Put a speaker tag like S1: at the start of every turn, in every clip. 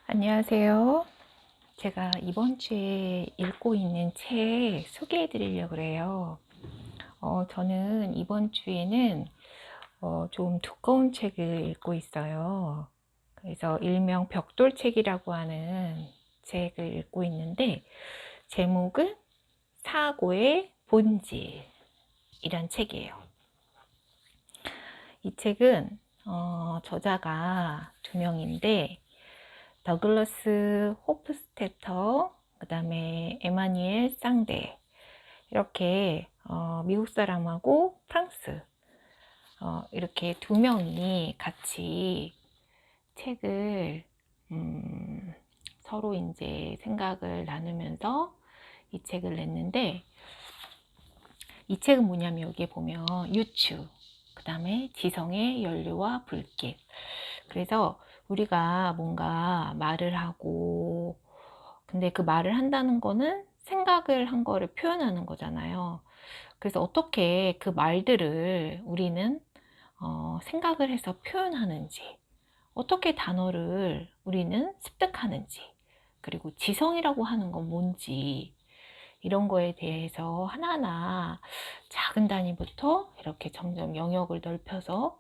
S1: 안녕하세요. 제가 이번 주에 읽고 있는 책 소개해 드리려고 그래요. 저는 이번 주에는 좀 두꺼운 책을 읽고 있어요. 그래서 일명 벽돌책이라고 하는 책을 읽고 있는데, 제목은 사고의 본질이란 책이에요. 이 책은 저자가 두 명인데, 더글러스 호프스테터, 그 다음에 에마니엘 쌍데, 이렇게 미국 사람하고 프랑스, 이렇게 두 명이 같이 책을 서로 이제 생각을 나누면서 이 책을 냈는데, 이 책은 뭐냐면 여기에 보면 유추, 그 다음에 지성의 연료와 불길. 그래서 우리가 뭔가 말을 하고, 근데 그 말을 한다는 거는 생각을 한 거를 표현하는 거잖아요. 그래서 어떻게 그 말들을 우리는 생각을 해서 표현하는지, 어떻게 단어를 우리는 습득하는지, 그리고 지성이라고 하는 건 뭔지, 이런 거에 대해서 하나하나 작은 단위부터 이렇게 점점 영역을 넓혀서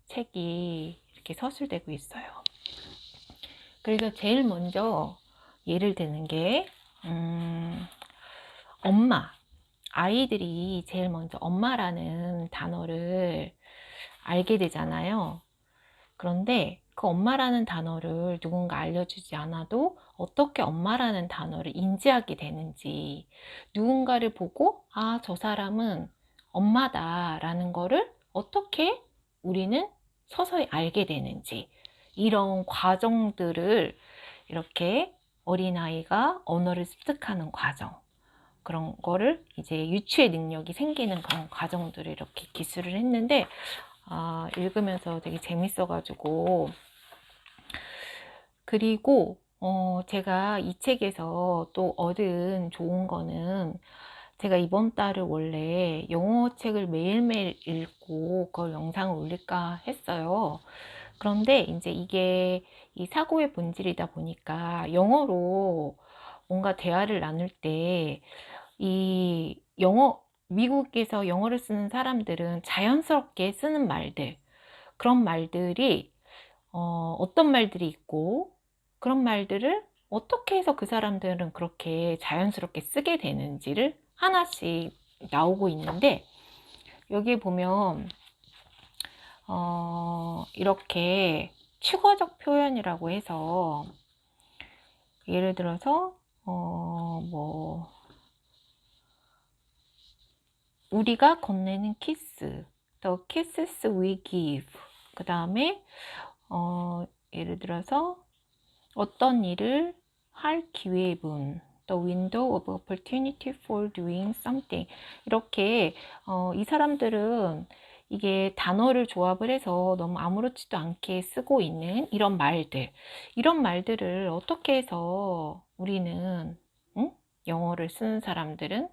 S1: 책이 이렇게 서술되고 있어요. 그래서 제일 먼저 예를 드는 게 엄마. 아이들이 제일 먼저 엄마라는 단어를 알게 되잖아요. 그런데 그 엄마라는 단어를 누군가 알려주지 않아도 어떻게 엄마라는 단어를 인지하게 되는지, 누군가를 보고 아, 저 사람은 엄마다라는 거를 어떻게 우리는 서서히 알게 되는지, 이런 과정들을 이렇게 어린아이가 언어를 습득하는 과정, 그런 거를 이제 유추의 능력이 생기는 그런 과정들을 이렇게 기술을 했는데, 읽으면서 되게 재밌어가지고. 그리고 제가 이 책에서 또 얻은 좋은 거는, 제가 이번 달을 원래 영어 책을 매일매일 읽고 그걸 영상을 올릴까 했어요. 그런데 이제 이게 이 사고의 본질이다 보니까 영어로 뭔가 대화를 나눌 때, 이 미국에서 영어를 쓰는 사람들은 자연스럽게 쓰는 말들, 그런 말들이 어떤 말들이 있고, 그런 말들을 어떻게 해서 그 사람들은 그렇게 자연스럽게 쓰게 되는지를 하나씩 나오고 있는데, 여기에 보면 이렇게 추가적 표현이라고 해서, 예를 들어서 뭐 우리가 건네는 키스, the kisses we give, 그 다음에 예를 들어서 어떤 일을 할 기회분, the window of opportunity for doing something. 이렇게 이 사람들은 이게 단어를 조합을 해서 너무 아무렇지도 않게 쓰고 있는 이런 말들을 어떻게 해서 우리는, 영어를 쓰는 사람들은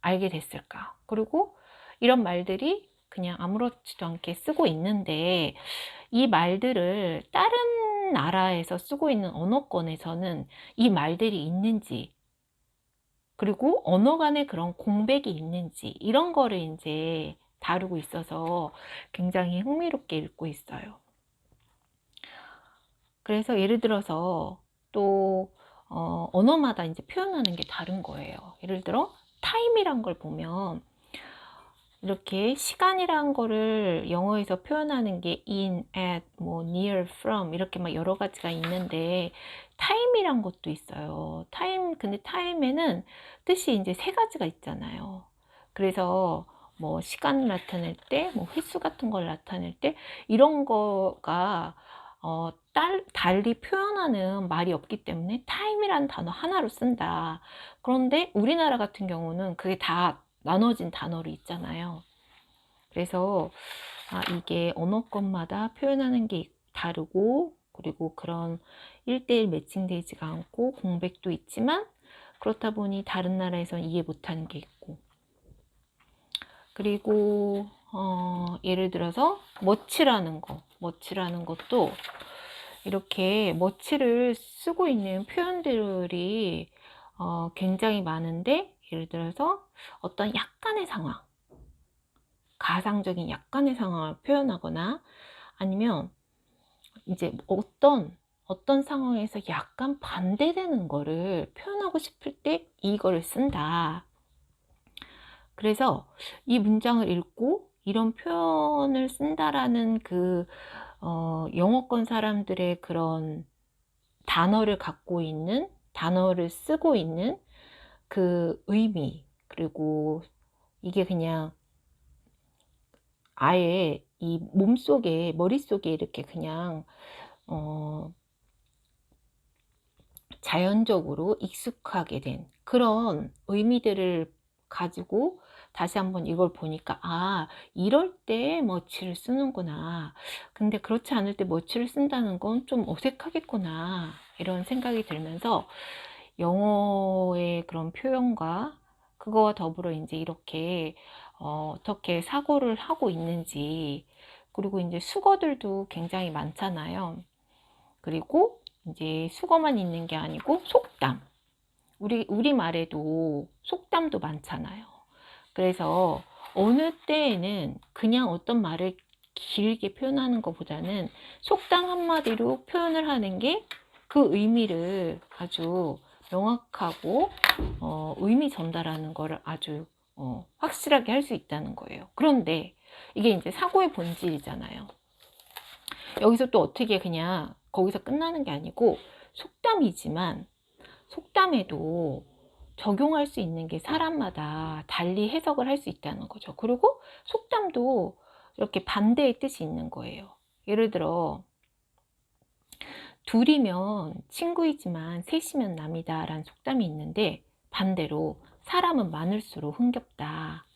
S1: 알게 됐을까? 그리고 이런 말들이 그냥 아무렇지도 않게 쓰고 있는데, 이 말들을 다른 나라에서 쓰고 있는 언어권에서는 이 말들이 있는지, 그리고 언어 간에 그런 공백이 있는지, 이런 거를 이제 다루고 있어서 굉장히 흥미롭게 읽고 있어요. 그래서 예를 들어서 또 언어마다 이제 표현하는 게 다른 거예요. 예를 들어 타임이란 걸 보면, 이렇게 시간이란 거를 영어에서 표현하는 게 in, at, 뭐 near, from, 이렇게 막 여러 가지가 있는데, 타임이란 것도 있어요. 근데 타임에는 뜻이 이제 세 가지가 있잖아요. 그래서 뭐 시간을 나타낼 때, 뭐 횟수 같은 걸 나타낼 때, 이런 거가 달리 표현하는 말이 없기 때문에 타임이라는 단어 하나로 쓴다. 그런데 우리나라 같은 경우는 그게 다 나눠진 단어로 있잖아요. 그래서 이게 언어권마다 표현하는 게 다르고, 그리고 그런 1대1 매칭되지가 않고 공백도 있지만, 그렇다 보니 다른 나라에서는 이해 못하는 게 있고, 그리고 예를 들어서 멋이라는 것도 이렇게 머치를 쓰고 있는 표현들이 굉장히 많은데, 예를 들어서 어떤 약간의 상황, 가상적인 약간의 상황을 표현하거나, 아니면 이제 어떤 상황에서 약간 반대되는 거를 표현하고 싶을 때 이거를 쓴다. 그래서 이 문장을 읽고 이런 표현을 쓴다라는 영어권 사람들의 그런 단어를 쓰고 있는 그 의미, 그리고 이게 그냥 아예 이 머릿속에 이렇게 그냥 자연적으로 익숙하게 된 그런 의미들을 가지고 다시 한번 이걸 보니까, 아, 이럴 때 머치를 쓰는구나. 근데 그렇지 않을 때 머치를 쓴다는 건 좀 어색하겠구나. 이런 생각이 들면서 영어의 그런 표현과 그거와 더불어 이제 이렇게 어떻게 사고를 하고 있는지, 그리고 이제 수거들도 굉장히 많잖아요. 그리고 이제 수거만 있는 게 아니고 속담. 우리말에도 속담도 많잖아요. 그래서 어느 때에는 그냥 어떤 말을 길게 표현하는 것보다는 속담 한마디로 표현을 하는 게 그 의미를 아주 명확하고 의미 전달하는 거를 아주 확실하게 할 수 있다는 거예요. 그런데 이게 이제 사고의 본질이잖아요. 여기서 또 어떻게 그냥 거기서 끝나는 게 아니고, 속담이지만 속담에도 적용할 수 있는 게 사람마다 달리 해석을 할 수 있다는 거죠. 그리고 속담도 이렇게 반대의 뜻이 있는 거예요. 예를 들어, 둘이면 친구이지만 셋이면 남이다 라는 속담이 있는데, 반대로 사람은 많을수록 흥겹다,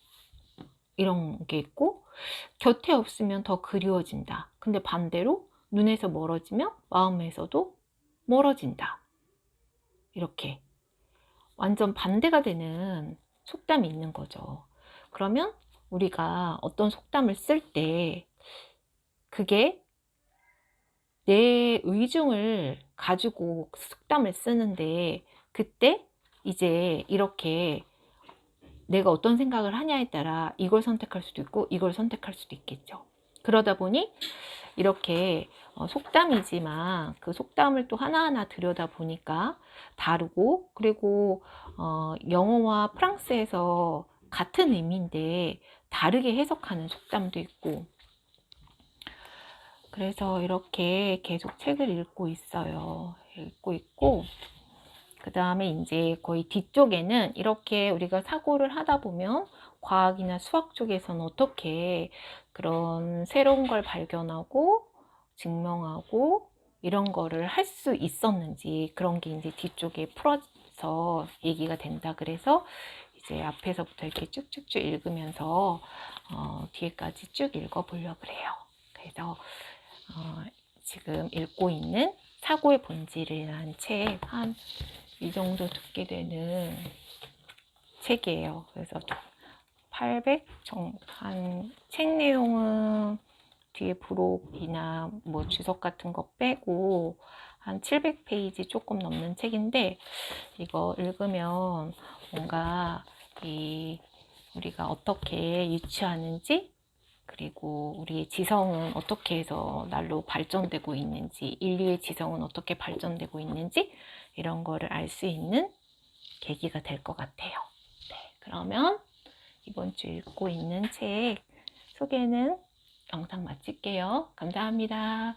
S1: 이런 게 있고, 곁에 없으면 더 그리워진다. 근데 반대로 눈에서 멀어지면 마음에서도 멀어진다. 이렇게 완전 반대가 되는 속담이 있는 거죠. 그러면 우리가 어떤 속담을 쓸 때 그게 내 의중을 가지고 속담을 쓰는데, 그때 이제 이렇게 내가 어떤 생각을 하냐에 따라 이걸 선택할 수도 있고 이걸 선택할 수도 있겠죠. 그러다 보니 이렇게 속담이지만 그 속담을 또 하나하나 들여다 보니까 다르고, 그리고 영어와 프랑스에서 같은 의미인데 다르게 해석하는 속담도 있고, 그래서 이렇게 계속 책을 읽고 있어요. 읽고 있고, 그 다음에 이제 거의 뒤쪽에는 이렇게 우리가 사고를 하다 보면 과학이나 수학 쪽에서는 어떻게 그런 새로운 걸 발견하고 증명하고 이런 거를 할 수 있었는지, 그런 게 이제 뒤쪽에 풀어서 얘기가 된다. 그래서 이제 앞에서부터 이렇게 쭉쭉쭉 읽으면서 뒤에까지 쭉 읽어 보려고 그래요. 그래서 지금 읽고 있는 사고의 본질이라는 책, 한 이 정도 듣게 되는 책이에요. 그래서 800, 한 책 내용은 뒤에 부록이나 뭐 주석 같은 거 빼고 한 700페이지 조금 넘는 책인데, 이거 읽으면 뭔가 우리가 어떻게 유추하는지, 그리고 우리의 지성은 어떻게 해서 날로 발전되고 있는지, 인류의 지성은 어떻게 발전되고 있는지, 이런 거를 알 수 있는 계기가 될 것 같아요. 네, 그러면 이번 주 읽고 있는 책 소개는 영상 마칠게요. 감사합니다.